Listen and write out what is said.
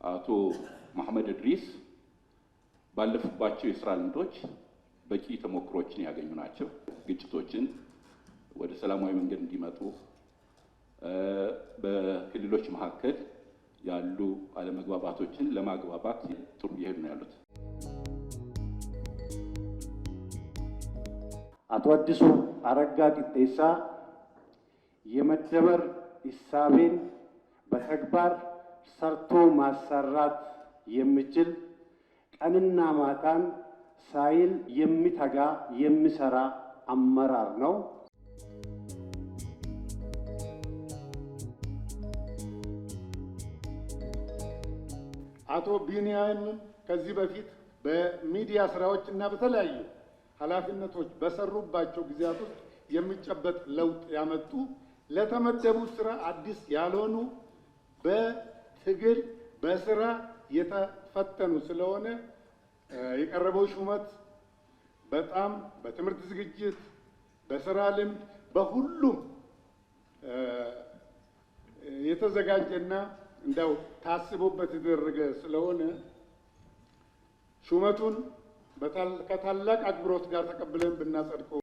አቶ መሐመድ እድሪስ ባለፉባቸው የስራ ልምዶች በቂ ተሞክሮችን ያገኙ ናቸው። ግጭቶችን ወደ ሰላማዊ መንገድ እንዲመጡ በክልሎች መካከል ያሉ አለመግባባቶችን ለማግባባት ጥሩ እየሄዱ ነው ያሉት። አቶ አዲሱ አረጋ ቂጤሳ የመደመር እሳቤን በተግባር ሰርቶ ማሰራት የሚችል ቀንና ማታን ሳይል የሚተጋ የሚሰራ አመራር ነው። አቶ ቢኒያም ከዚህ በፊት በሚዲያ ስራዎች እና በተለያዩ ኃላፊነቶች በሰሩባቸው ጊዜያት ውስጥ የሚጨበጥ ለውጥ ያመጡ ለተመደቡት ስራ አዲስ ያልሆኑ በትግል በስራ የተፈተኑ ስለሆነ የቀረበው ሹመት በጣም በትምህርት ዝግጅት፣ በስራ ልምድ፣ በሁሉም የተዘጋጀና እንደው ታስቦበት የተደረገ ስለሆነ ሹመቱን ከታላቅ አክብሮት ጋር ተቀብለን ብናጸድቀው